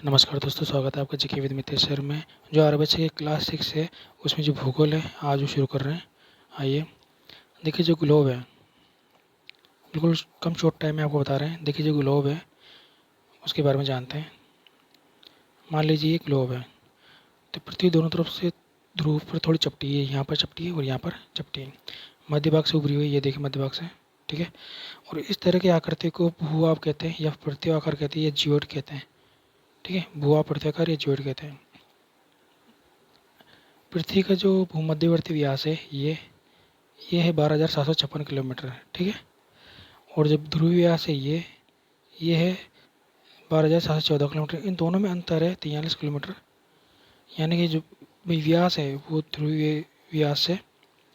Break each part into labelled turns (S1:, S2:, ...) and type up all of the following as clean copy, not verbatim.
S1: नमस्कार दोस्तों, स्वागत है आपका जीके विद मितेश सर में। जो आरबीआई के क्लास 6 है उसमें जो भूगोल है आज वो शुरू कर रहे हैं। आइए देखिए, जो ग्लोब है बिल्कुल कम शॉर्ट टाइम में आपको बता रहे हैं। देखिए, जो ग्लोब है उसके बारे में जानते हैं। मान लीजिए ये ग्लोब है, तो पृथ्वी दोनों तरफ से ध्रुव पर थोड़ी चपटी है, यहाँ पर चपटी है और यहाँ पर चपटी है। मध्य भाग से उभरी हुई ये देखिए, मध्य भाग से, ठीक है। और इस तरह की आकृति को भूभाग कहते हैं या पृथ्वी आकार कहते हैं या जियोइड कहते हैं, ठीक है। भूभाग, पृथ्वी आकार या जियोइड कहते हैं। पृथ्वी का जो भूमध्यवर्ती व्यास है ये है 12,756 किलोमीटर, ठीक है। और जब ध्रुवीय व्यास है ये है 12,714 किलोमीटर। इन दोनों में अंतर है 43 किलोमीटर, यानी कि जो व्यास है वो ध्रुवीय व्यास से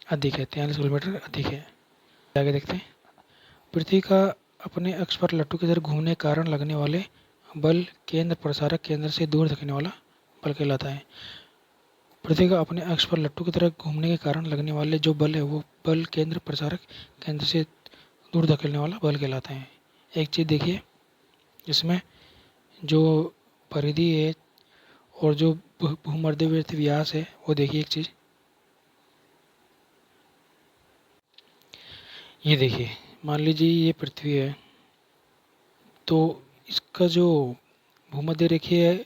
S1: अधिक है, 43 किलोमीटर अधिक है। आगे देखते हैं। पृथ्वी का अपने अक्ष पर लट्टू की तरह घूमने के कारण लगने वाले बल केंद्र प्रसारक केंद्र से दूर धकेलने वाला बल कहलाता है। पृथ्वी का अपने अक्ष पर लट्टू की तरह घूमने के कारण लगने वाले जो बल है वो बल केंद्र प्रसारक केंद्र से दूर धकेलने वाला बल कहलाता है। एक चीज़ देखिए, इसमें जो परिधि है और जो भूमध्यवर्ती व्यास है वो देखिए। एक चीज़ ये देखिए, मान लीजिए ये पृथ्वी है, तो इसका जो भूमध्य रेखीय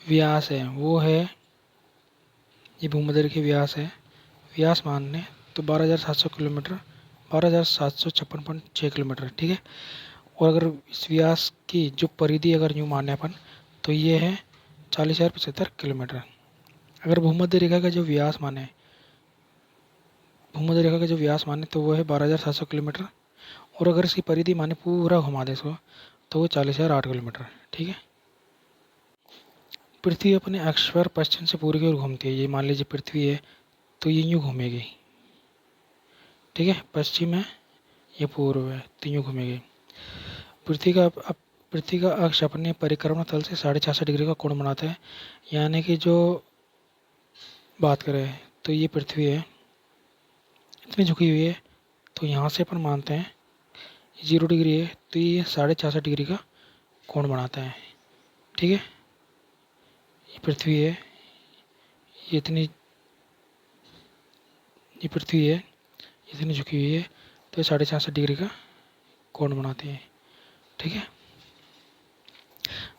S1: व्यास है वो है, ये भूमध्य रेखीय व्यास है। व्यास मान लें तो 12,700 किलोमीटर, 12,756.6 किलोमीटर, ठीक है। और अगर इस व्यास की जो परिधि अगर यूँ माने अपन, तो ये है 40,075 किलोमीटर। अगर भूमध्य रेखा का जो व्यास माने, तो वो है 12,700 किलोमीटर। और अगर इसकी परिधि माने पूरा घुमा दे इसको, तो वो 40,008 किलोमीटर, ठीक है। पृथ्वी अपने अक्ष पर पश्चिम से पूर्व की ओर घूमती है। ये मान लीजिए पृथ्वी है, तो ये यूँ घूमेगी, ठीक है। पश्चिम है, ये पूर्व है, तो यूँ घूमेगी। पृथ्वी का अक्ष अपने परिक्रमा तल से 66.5 डिग्री का कोण बनाता है। यानी कि जो बात करें तो ये पृथ्वी है, इतनी झुकी हुई है, तो यहाँ से अपन मानते हैं 0 डिग्री है, तो ये 66.5 डिग्री का कोण बनाता है, ठीक है। ये पृथ्वी है, ये इतनी ये पृथ्वी है, इतनी झुकी हुई है, तो ये 66.5 डिग्री का कोण बनाती है, ठीक है।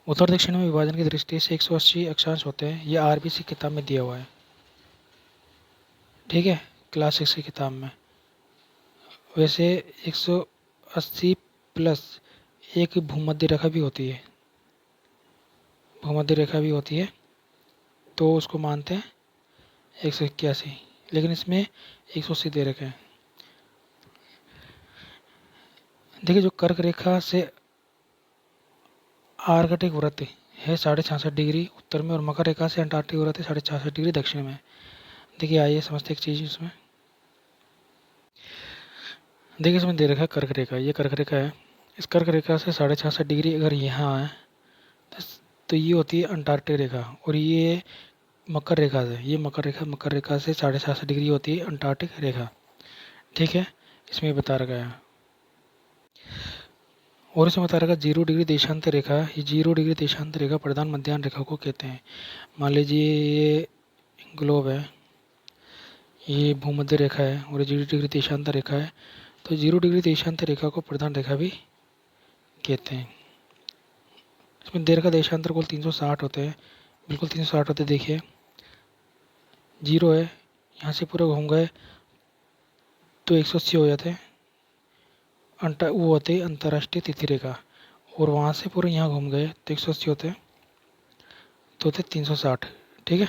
S1: उत्तर दक्षिण में विभाजन की दृष्टि से 180 अक्षांश होते हैं। ये आरबीसी किताब में दिया हुआ है, ठीक है, क्लास 6 की किताब में। वैसे 180 प्लस एक भूमध्य रेखा भी होती है, तो उसको मानते हैं 181, लेकिन इसमें 180 दे रखे हैं। देखिए, जो कर्क रेखा से आर्कटिक वृत्त है 66.5 डिग्री उत्तर में, और मकर रेखा से अंटार्कटिक वृत्त है 66.5 डिग्री दक्षिण में। देखिए, आइए समझते एक चीज़ इसमें। देखिए, इसमें दे रखा है कर्क रेखा, ये कर्क रेखा है। इस कर्क रेखा से 66.5 डिग्री अगर यहाँ है, तो ये होती है अंटार्कटिक रेखा। और ये मकर रेखा से, ये मकर रेखा से 66.5 डिग्री होती है अंटार्कटिक रेखा, ठीक है। इसमें बता रखा है। और इसमें बता रखा 0 डिग्री देशांतर रेखा, ये 0 डिग्री देशांतर रेखा प्रधान मध्याह्न रेखा को कहते हैं। मान लीजिए ये ग्लोब है, ये भूमध्य रेखा है और ये 0 डिग्री देशांतर रेखा है, तो 0 डिग्री देशांतर रेखा को प्रधान रेखा भी कहते हैं। इसमें देर का देशांतर कुल 360 होते हैं, बिल्कुल 360 होते हैं। देखिए, 0 है, यहाँ से पूरा घूम गए तो 180 हो जाते हैं, वो होते हैं अंतर्राष्ट्रीय तिथि रेखा। और वहाँ से पूरे यहाँ घूम गए तो 180 होते हैं, तो होते 360, ठीक है।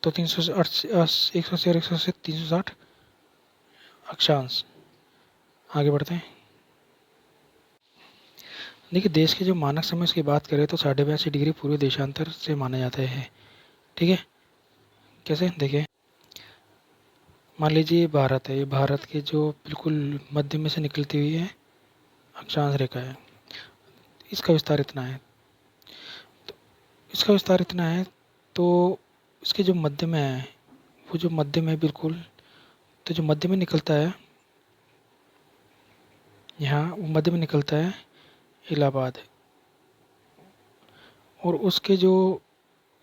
S1: तो 380, 180 और 180, 360 अक्षांश। आगे बढ़ते हैं। देखिए, देश के जो मानक समय की बात करें तो 82.5 डिग्री पूर्वी देशांतर से माना जाता है, ठीक है। कैसे, देखिए, मान लीजिए भारत है, ये भारत के जो बिल्कुल मध्य में से निकलती हुई है अक्षांश रेखा है। इसका विस्तार इतना है, तो इसके जो मध्य में है, वो जो मध्य में बिल्कुल, तो जो मध्य में निकलता है यहाँ, वो मध्य में निकलता है इलाहाबाद। और उसके जो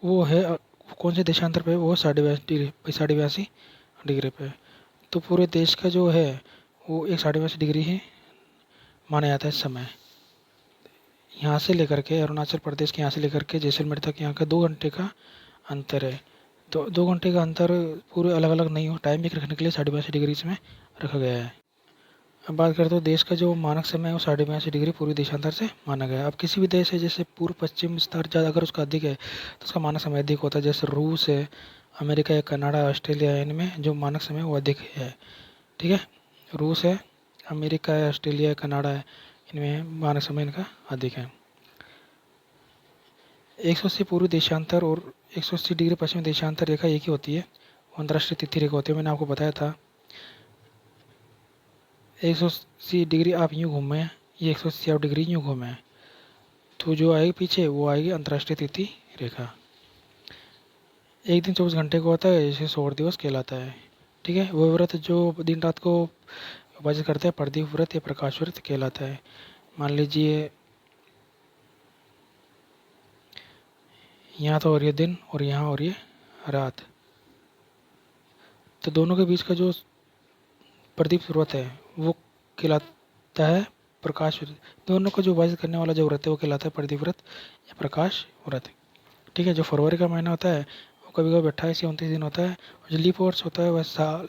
S1: वो है कौन से देशांतर पे है, वो 82.82 डिग्री पे। तो पूरे देश का जो है वो एक 82.82 डिग्री ही माना जाता है इस समय। यहाँ से लेकर के अरुणाचल प्रदेश के यहाँ से लेकर के जैसलमेर तक यहाँ का 2 घंटे का अंतर है। तो 2 घंटे का अंतर पूरे अलग अलग नहीं हो, टाइम भी रखने के लिए 82.82 डिग्री में रखा गया है। अब बात करते हो देश का जो मानक समय है वो 82.82 डिग्री पूर्वी देशांतर से माना गया है। अब किसी भी देश है जैसे पूर्व पश्चिम विस्तार ज़्यादा अगर उसका अधिक है तो उसका मानक समय अधिक होता है। जैसे रूस है, अमेरिका है, कनाडा, ऑस्ट्रेलिया है, इनमें जो मानक समय वो अधिक है। ठीक है, रूस है, अमेरिका है, ऑस्ट्रेलिया है, कनाडा है, इनमें मानक समय इनका अधिक है। 180 पूर्वी देशांतर और 180 डिग्री पश्चिमी देशांतर रेखा एक ही होती है, अंतर्राष्ट्रीय तिथि रेखा होती है। मैंने आपको बताया था 180 डिग्री आप यूँ घूमें, ये 180 डिग्री यूँ घूमें, तो जो आएगी पीछे वो आएगी अंतर्राष्ट्रीय तिथि रेखा। एक दिन 24 घंटे का होता है, इसे सौर दिवस कहलाता है। ठीक है, वो व्रत जो दिन रात को विभाजित करता है प्रदीप व्रत या प्रकाश व्रत कहलाता है। मान लीजिए यहाँ तो और ये दिन और यहाँ और ये रात, तो दोनों के बीच का जो प्रदीप व्रत है वो कहलाता है प्रकाश व्रत। दोनों को जो विभाजित करने वाला जो व्रत है वो कहलाता है प्रदीप व्रत या प्रकाश व्रत। ठीक है, जो फरवरी का महीना होता है वो कभी कभी 28 या 29 दिन होता है, और जो लीप वर्ष होता है वह साल,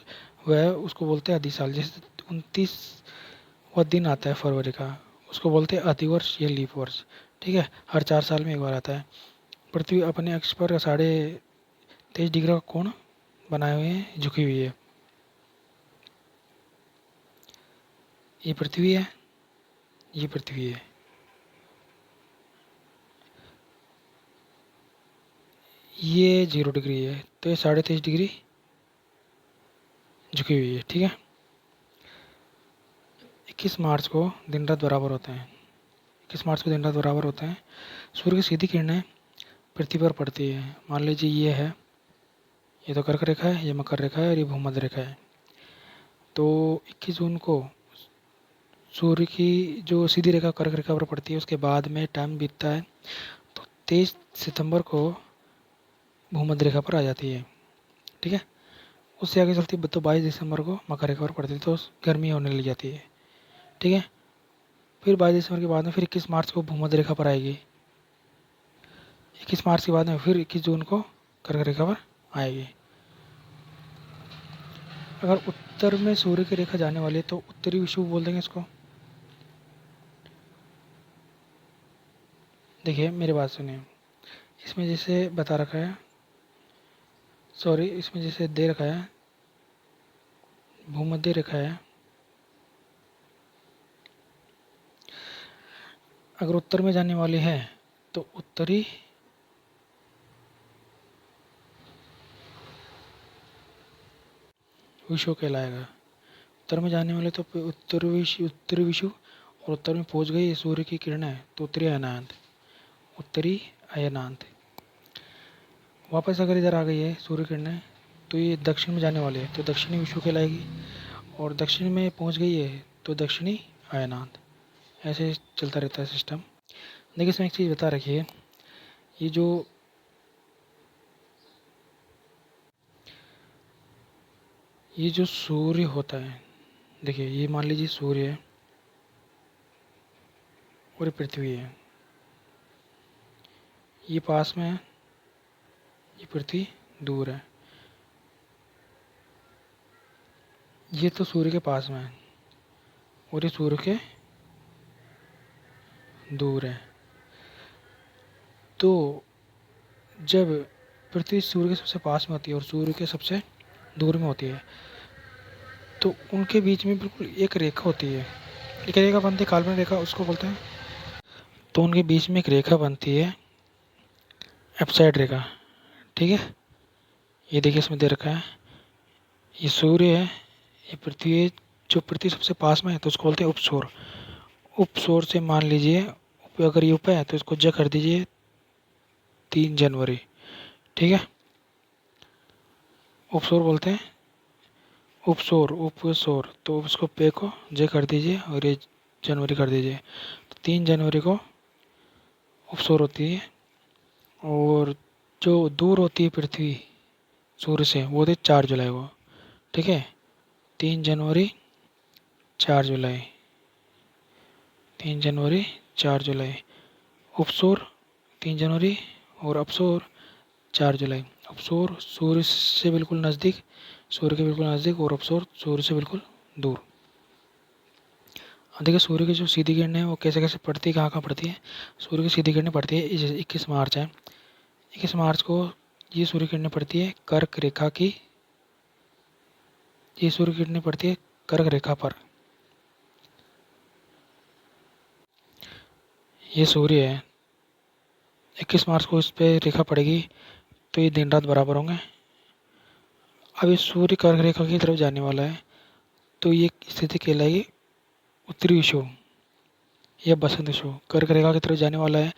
S1: वह उसको बोलते हैं अधिसाल। जैसे 29वां दिन आता है फरवरी का, उसको बोलते हैं अधिवर्ष या लीप वर्ष। ठीक है, हर 4 साल में एक बार आता है। पृथ्वी अपने अक्ष पर 23.5 डिग्री का कोण बनाए हुए है, झुकी हुई है। ये पृथ्वी है, ये पृथ्वी है, ये 0 डिग्री है, तो ये 23.5 डिग्री झुकी हुई है। ठीक है, 21 मार्च को दिन रात बराबर होते हैं। 21 मार्च को दिन रात बराबर होते हैं। सूर्य की सीधी किरणें पृथ्वी पर पड़ती है। मान लीजिए ये है, ये तो कर्क रेखा है, ये मकर रेखा है और ये भूमध्य रेखा है। तो 21 जून को सूर्य की जो सीधी रेखा कर्क रेखा पर पड़ती है, उसके बाद में टाइम बीतता है तो 23 सितंबर को भूमध्य रेखा पर आ जाती है। ठीक है, उससे आगे चलती तो 22 दिसंबर को मकर रेखा पर पड़ती है, तो गर्मी होने लग जाती है। ठीक है, फिर 22 दिसंबर के बाद में फिर 21 मार्च को भूमध्य रेखा पर आएगी। 21 मार्च के बाद में फिर 21 जून को कर्क रेखा पर आएगी। अगर उत्तर में सूर्य की रेखा जाने वाली है तो उत्तरी विषुव बोल देंगे इसको। देखिए मेरी बात सुनिए, इसमें जैसे बता रखा है, सॉरी इसमें जैसे दे रखा है भूमध्य रेखा है, अगर उत्तर में जाने वाली है तो उत्तरी विषुव कहलाएगा। उत्तर में जाने वाले तो उत्तरी विषुव, और उत्तर में पहुंच गई सूर्य की किरणें तो उत्तरी अयनांत, उत्तरी अयनांत। वापस अगर इधर आ गई है सूर्य किरणें तो ये दक्षिण में जाने वाली है तो दक्षिणी विषुव कहलाएगी, और दक्षिण में पहुंच गई है तो दक्षिणी अयनांत। ऐसे चलता रहता है सिस्टम। देखिए इसमें एक चीज़ बता रखी है, ये जो सूर्य होता है, देखिए ये मान लीजिए सूर्य है और ये पृथ्वी है, ये पास में है, ये पृथ्वी दूर है। ये तो सूर्य के पास में है और ये सूर्य के दूर है। तो जब पृथ्वी सूर्य के सबसे पास में होती है और सूर्य के सबसे दूर में होती है तो उनके बीच में बिल्कुल एक रेखा होती है, एक रेखा बनती है काल्पनिक रेखा, उसको बोलते हैं। तो उनके बीच में एक रेखा बनती है एप्साइड रेखा। ठीक है, ये देखिए इसमें दे रखा है, ये सूर्य है, ये पृथ्वी है, जो पृथ्वी सबसे पास में है तो उसको बोलते हैं उपसौर। उपसौर से मान लीजिए अगर ये उप है तो इसको ज कर दीजिए 3 जनवरी। ठीक है, उपसौर बोलते हैं, उपसौर उपसौर, तो उसको पे को ज कर दीजिए और ये जनवरी कर दीजिए, तो 3 जनवरी को ऑफशोर होती है, और जो दूर होती है पृथ्वी सूर्य से वो होती है 4 जुलाई को। ठीक है, 3 जनवरी 4 जुलाई, 3 जनवरी 4 जुलाई, ऑफशोर 3 जनवरी और अपशोर 4 जुलाई। अपशोर सूर्य से बिल्कुल नज़दीक, सूर्य के बिल्कुल नज़दीक, और अपशोर सूर्य से बिल्कुल दूर। अब देखिए सूर्य की जो सीधी किरणें हैं वो कैसे कैसे पड़ती है, कहाँ कहाँ पड़ती है। सूर्य की सीधी किरणें पड़ती है, 21 मार्च है, 21 मार्च को ये सूर्य किरणें पड़ती है कर्क रेखा की, ये सूर्य किरणें पड़ती है कर्क रेखा पर। ये सूर्य है, 21 मार्च को इस पर रेखा पड़ेगी तो ये दिन रात बराबर होंगे। अब ये सूर्य कर्क रेखा की तरफ जाने वाला है, तो ये स्थिति कहलाएगी उत्तरी विषुव या बसंत विषुव। कर्क रेखा की तरफ जाने वाला है,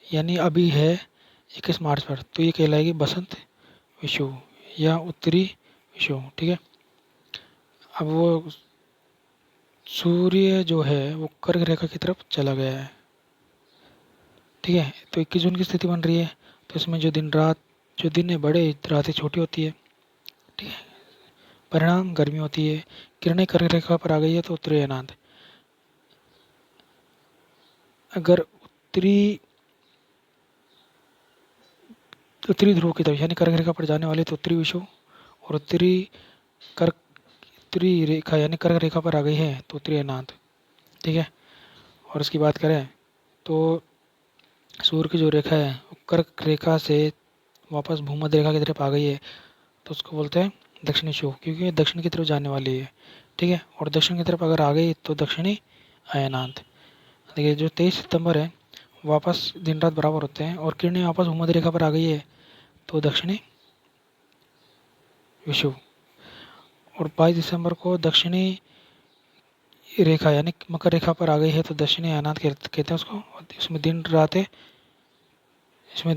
S1: यानी अभी है 21 मार्च पर, तो ये कहलाएगी बसंत विषुव या उत्तरी विषुव। ठीक है, अब वो सूर्य जो है वो कर्क रेखा की तरफ चला गया है। ठीक है, तो 21 जून की स्थिति बन रही है, तो इसमें जो दिन है बड़े, रातें छोटी होती है। ठीक है, परिणाम गर्मी होती है। किरणें कर्क रेखा पर आ गई है तो उत्तरी अनांत। अगर उत्तरी ध्रुव की तरफ यानी कर्क रेखा पर जाने वाले तो उत्तरी विषुव, और उत्तरी रेखा यानी कर्क रेखा पर आ गई है तो उत्तरी अनांत। ठीक है, और इसकी बात करें तो सूर्य की जो रेखा है वो कर्क रेखा से वापस भूमध्य रेखा की तरफ आ गई है, तो उसको बोलते हैं दक्षिणी विषुव, क्योंकि ये दक्षिण की तरफ जाने वाली है। ठीक है, और दक्षिण की तरफ अगर आ गई तो दक्षिणी अयनांत। देखिए जो 23 सितंबर है वापस दिन रात बराबर होते हैं, और किरणें वापस भूमध्य रेखा पर आ गई है तो दक्षिणी विषुव। और 22 दिसंबर को दक्षिणी रेखा यानी मकर रेखा पर आ गई है तो दक्षिणी अयनांत कहते हैं उसको। इसमें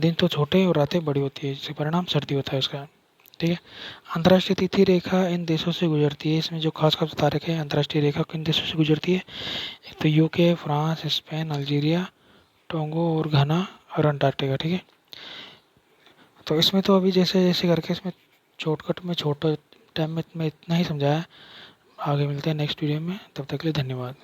S1: दिन तो छोटे और रातें बड़ी होती है, जिसके परिणाम सर्दी होता है उसका। ठीक है, अंतर्राष्ट्रीय तिथि रेखा इन देशों से गुजरती है। इसमें जो खास खास तारीख है अंतर्राष्ट्रीय रेखा किन देशों से गुजरती है, एक तो यूके, फ्रांस, स्पेन, अल्जीरिया, टोंगो और घाना और अंटार्कटिका। ठीक है, तो इसमें तो अभी जैसे जैसे करके इसमें शॉर्टकट में छोटा टाइम में मैं इतना ही समझाया। आगे मिलते हैं नेक्स्ट वीडियो में, तब तक के लिए धन्यवाद।